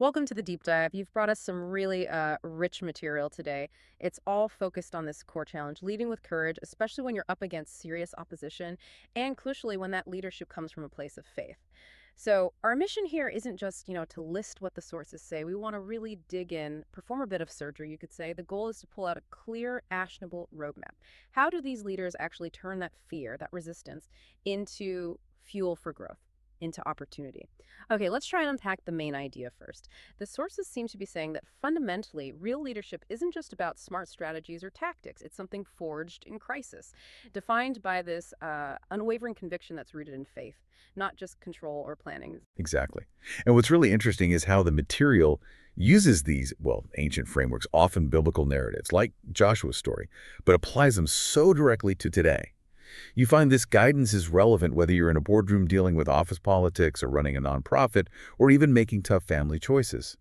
Welcome to the deep dive. You've brought us some really rich material today. It's all focused on this core challenge, leading with courage, especially when you're up against serious opposition, and crucially, when that leadership comes from a place of faith. So, our mission here isn't just, to list what the sources say. We want to really dig in, perform a bit of surgery, you could say. The goal is to pull out a clear, actionable roadmap. How do these leaders actually turn that fear, that resistance, into fuel for growth, into opportunity? Okay, let's try and unpack the main idea first. The sources seem to be saying that fundamentally, real leadership isn't just about smart strategies or tactics. It's something forged in crisis, defined by this unwavering conviction that's rooted in faith, not just control or planning. Exactly. And what's really interesting is how the material uses these, well, ancient frameworks, often biblical narratives, like Joshua's story, but applies them so directly to today. You find this guidance is relevant whether you're in a boardroom dealing with office politics or running a nonprofit or even making tough family choices.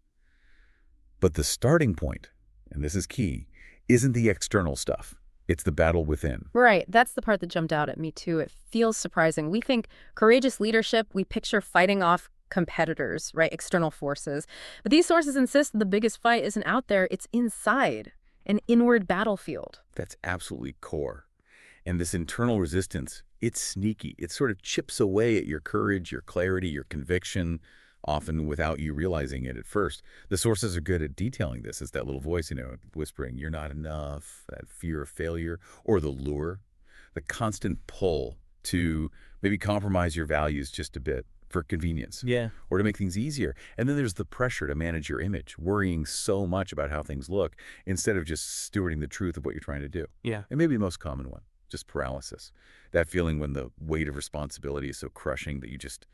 But the starting point, and this is key, isn't the external stuff. It's the battle within. Right, that's the part that jumped out at me too. It feels surprising. We think courageous leadership, we picture fighting off competitors, right, external forces. But these sources insist that the biggest fight isn't out there, it's inside, an inward battlefield. That's absolutely core. And this internal resistance, it's sneaky. It sort of chips away at your courage, your clarity, your conviction, often without you realizing it at first. The sources are good at detailing this. It's that little voice, whispering, you're not enough, that fear of failure, or the lure, the constant pull to maybe compromise your values just a bit for convenience. Yeah. Or to make things easier. And then there's the pressure to manage your image, worrying so much about how things look instead of just stewarding the truth of what you're trying to do. Yeah. And maybe the most common one, just paralysis. That feeling when the weight of responsibility is so crushing that you just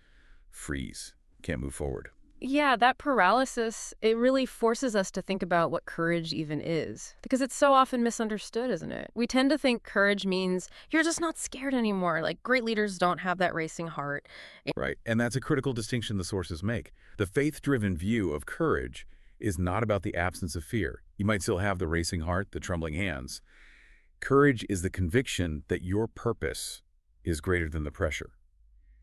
freeze, can't move forward. Yeah, that paralysis, it really forces us to think about what courage even is. Because it's so often misunderstood, isn't it? We tend to think courage means you're just not scared anymore. Like great leaders don't have that racing heart. Right, and that's a critical distinction the sources make. The faith-driven view of courage is not about the absence of fear. You might still have the racing heart, the trembling hands. Courage is the conviction that your purpose is greater than the pressure.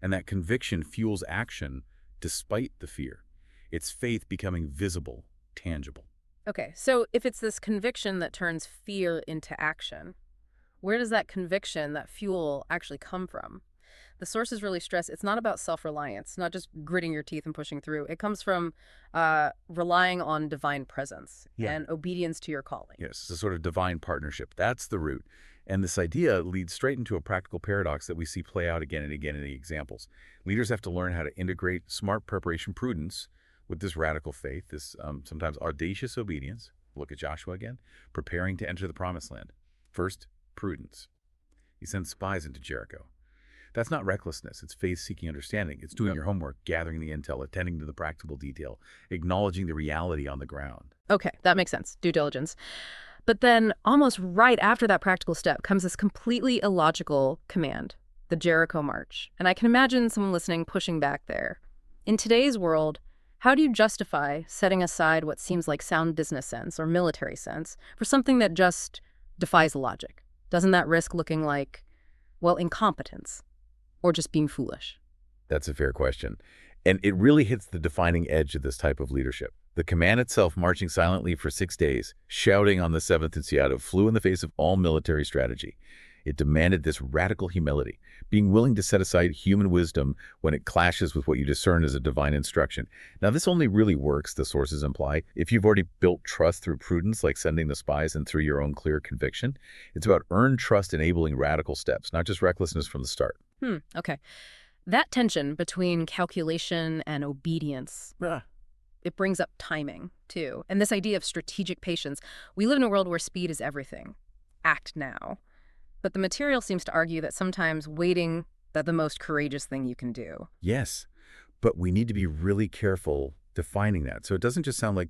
And that conviction fuels action despite the fear. It's faith becoming visible, tangible. Okay, so if it's this conviction that turns fear into action, where does that conviction, that fuel, actually come from? The sources really stress it's not about self-reliance, not just gritting your teeth and pushing through. It comes from relying on divine presence and obedience to your calling. Yes, it's a sort of divine partnership. That's the root. And this idea leads straight into a practical paradox that we see play out again and again in the examples. Leaders have to learn how to integrate smart preparation prudence with this radical faith, this sometimes audacious obedience. Look at Joshua again, preparing to enter the promised land. First, prudence. He sends spies into Jericho. That's not recklessness. It's faith-seeking understanding. It's doing your homework, gathering the intel, attending to the practical detail, acknowledging the reality on the ground. Okay, that makes sense. Due diligence. But then almost right after that practical step comes this completely illogical command, the Jericho March. And I can imagine someone listening pushing back there. In today's world, how do you justify setting aside what seems like sound business sense or military sense for something that just defies logic? Doesn't that risk looking like, well, incompetence or just being foolish? That's a fair question. And it really hits the defining edge of this type of leadership. The command itself, marching silently for 6 days, shouting on the seventh in Seattle, flew in the face of all military strategy. It demanded this radical humility, being willing to set aside human wisdom when it clashes with what you discern as a divine instruction. Now, this only really works, the sources imply, if you've already built trust through prudence, like sending the spies, and through your own clear conviction. It's about earned trust enabling radical steps, not just recklessness from the start. Okay. That tension between calculation and obedience, it brings up timing, too. And this idea of strategic patience. We live in a world where speed is everything. Act now. But the material seems to argue that sometimes waiting is the most courageous thing you can do. Yes, but we need to be really careful defining that. So it doesn't just sound like,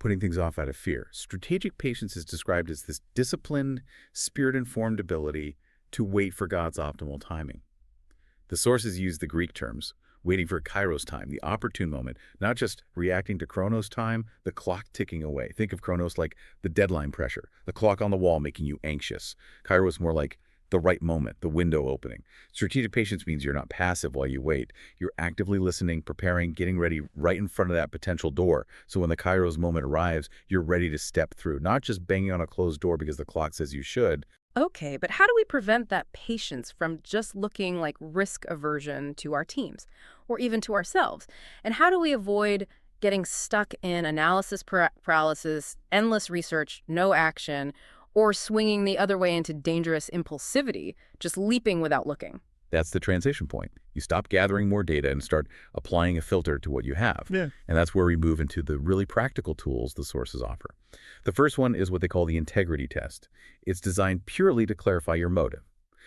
putting things off out of fear. Strategic patience is described as this disciplined, spirit-informed ability to wait for God's optimal timing. The sources use the Greek terms, waiting for Kairos time, the opportune moment, not just reacting to Chronos time, the clock ticking away. Think of Chronos like the deadline pressure, the clock on the wall making you anxious. Kairos more like The right moment, the window opening. Strategic patience means you're not passive while you wait. You're actively listening, preparing, getting ready right in front of that potential door. So when the Kairos moment arrives, you're ready to step through, not just banging on a closed door because the clock says you should. Okay, but how do we prevent that patience from just looking like risk aversion to our teams or even to ourselves? And how do we avoid getting stuck in analysis paralysis, endless research, no action, or swinging the other way into dangerous impulsivity, just leaping without looking? That's the transition point. You stop gathering more data and start applying a filter to what you have. Yeah. And that's where we move into the really practical tools the sources offer. The first one is what they call the integrity test. It's designed purely to clarify your motive.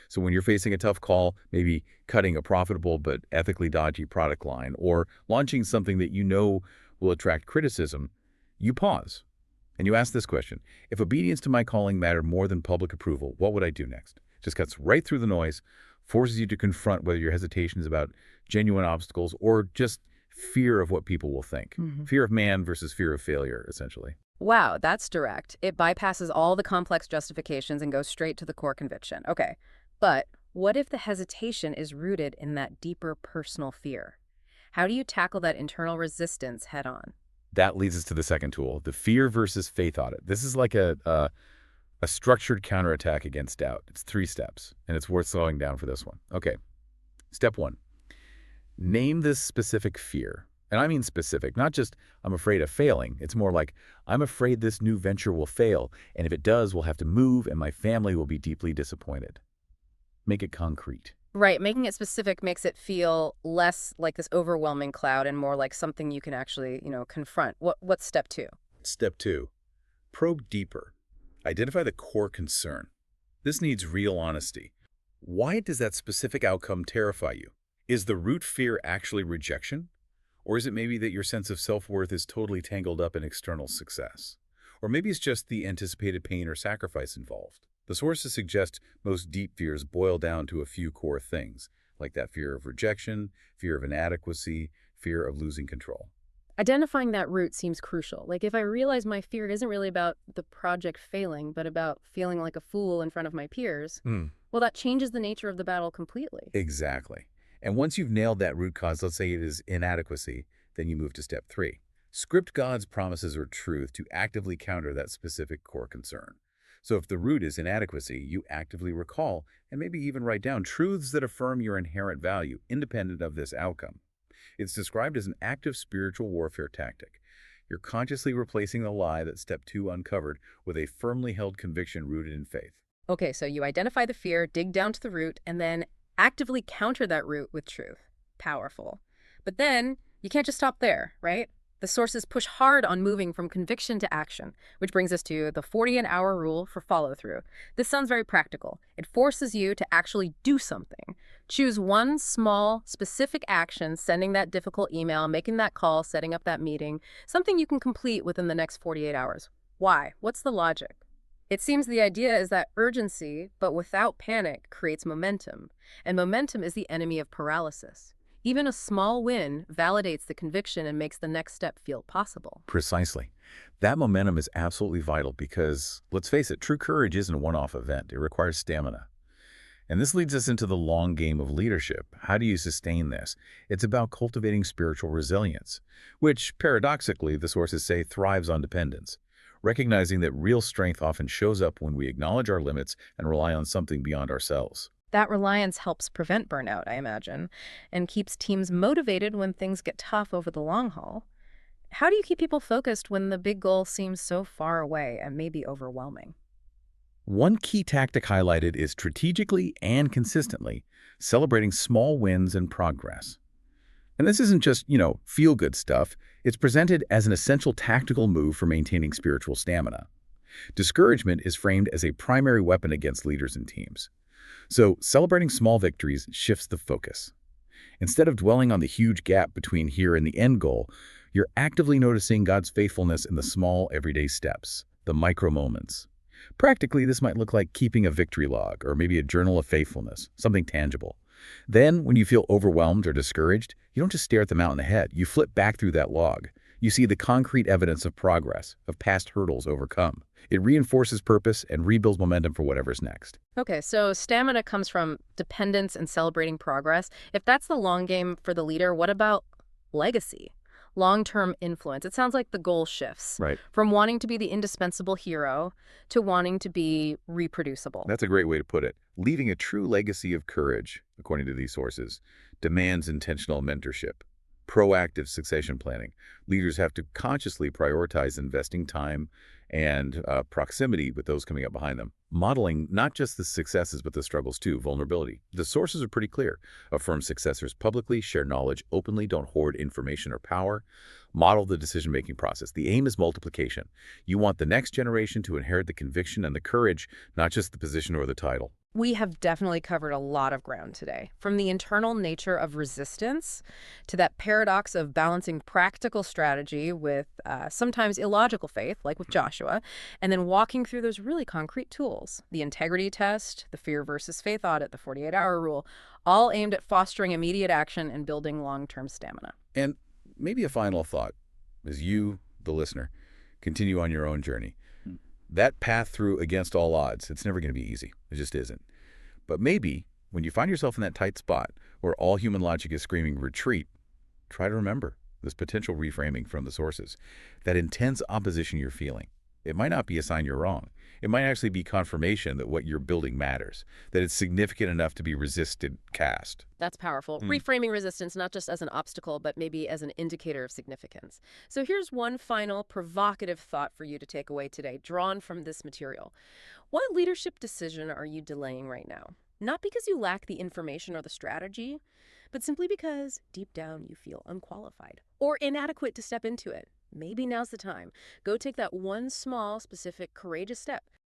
So when you're facing a tough call, maybe cutting a profitable but ethically dodgy product line or launching something that you know will attract criticism, you pause and you ask this question: if obedience to my calling mattered more than public approval, what would I do next? Just cuts right through the noise, forces you to confront whether your hesitation is about genuine obstacles or just fear of what people will think. Fear of man versus fear of failure, essentially. Wow, that's direct. It bypasses all the complex justifications and goes straight to the core conviction. Okay, but what if the hesitation is rooted in that deeper personal fear? How do you tackle that internal resistance head on? That leads us to the second tool, the fear versus faith audit. This is like a structured counterattack against doubt. It's 3 steps, and it's worth slowing down for this one. Okay, step 1. Name this specific fear. And I mean specific, not just I'm afraid of failing. It's more like I'm afraid this new venture will fail, and if it does, we'll have to move, and my family will be deeply disappointed. Make it concrete. Right, making it specific makes it feel less like this overwhelming cloud and more like something you can actually, confront. What's step 2? Step 2. Probe deeper. Identify the core concern. This needs real honesty. Why does that specific outcome terrify you? Is the root fear actually rejection? Or is it maybe that your sense of self-worth is totally tangled up in external success? Or maybe it's just the anticipated pain or sacrifice involved. The sources suggest most deep fears boil down to a few core things, like that fear of rejection, fear of inadequacy, fear of losing control. Identifying that root seems crucial. Like if I realize my fear isn't really about the project failing, but about feeling like a fool in front of my peers, well, that changes the nature of the battle completely. Exactly. And once you've nailed that root cause, let's say it is inadequacy, then you move to step 3. Script God's promises or truth to actively counter that specific core concern. So if the root is inadequacy, you actively recall and maybe even write down truths that affirm your inherent value, independent of this outcome. It's described as an active spiritual warfare tactic. You're consciously replacing the lie that step 2 uncovered with a firmly held conviction rooted in faith. Okay, so you identify the fear, dig down to the root, and then actively counter that root with truth. Powerful. But then you can't just stop there, right? The sources push hard on moving from conviction to action, which brings us to the 40-an-hour rule for follow-through. This sounds very practical. It forces you to actually do something. Choose one small, specific action, sending that difficult email, making that call, setting up that meeting, something you can complete within the next 48 hours. Why? What's the logic? It seems the idea is that urgency, but without panic, creates momentum. And momentum is the enemy of paralysis. Even a small win validates the conviction and makes the next step feel possible. Precisely. That momentum is absolutely vital because, let's face it, true courage isn't a one-off event. It requires stamina. And this leads us into the long game of leadership. How do you sustain this? It's about cultivating spiritual resilience, which, paradoxically, the sources say thrives on dependence, recognizing that real strength often shows up when we acknowledge our limits and rely on something beyond ourselves. That reliance helps prevent burnout, I imagine, and keeps teams motivated when things get tough over the long haul. How do you keep people focused when the big goal seems so far away and maybe overwhelming? One key tactic highlighted is strategically and consistently celebrating small wins and progress. And this isn't just, feel-good stuff. It's presented as an essential tactical move for maintaining spiritual stamina. Discouragement is framed as a primary weapon against leaders and teams. So celebrating small victories shifts the focus. Instead of dwelling on the huge gap between here and the end goal, you're actively noticing God's faithfulness in the small, everyday steps, the micro moments. Practically, this might look like keeping a victory log or maybe a journal of faithfulness, something tangible. Then, when you feel overwhelmed or discouraged, you don't just stare at the mountain ahead. You flip back through that log. You see the concrete evidence of progress, of past hurdles overcome. It reinforces purpose and rebuilds momentum for whatever's next. Okay, so stamina comes from dependence and celebrating progress. If that's the long game for the leader, what about legacy? Long-term influence. It sounds like the goal shifts Right. from wanting to be the indispensable hero to wanting to be reproducible. That's a great way to put it. Leaving a true legacy of courage, according to these sources, demands intentional mentorship, proactive succession planning. Leaders have to consciously prioritize investing time and proximity with those coming up behind them, modeling not just the successes but the struggles too, vulnerability. The sources are pretty clear. Affirm successors publicly, share knowledge openly, don't hoard information or power, model the decision-making process. The aim is multiplication. You want the next generation to inherit the conviction and the courage, not just the position or the title. We have definitely covered a lot of ground today, from the internal nature of resistance to that paradox of balancing practical strategy with sometimes illogical faith, like with Joshua, and then walking through those really concrete tools, the integrity test, the fear versus faith audit, the 48-hour rule, all aimed at fostering immediate action and building long-term stamina. And maybe a final thought as you, the listener, continue on your own journey. That path through against all odds, it's never going to be easy. It just isn't. But maybe when you find yourself in that tight spot where all human logic is screaming retreat, try to remember this potential reframing from the sources. That intense opposition you're feeling, it might not be a sign you're wrong. It might actually be confirmation that what you're building matters, that it's significant enough to be resisted, cast. That's powerful. Reframing resistance not just as an obstacle, but maybe as an indicator of significance. So here's one final provocative thought for you to take away today, drawn from this material. What leadership decision are you delaying right now? Not because you lack the information or the strategy, but simply because deep down you feel unqualified or inadequate to step into it. Maybe now's the time. Go take that one small, specific, courageous step.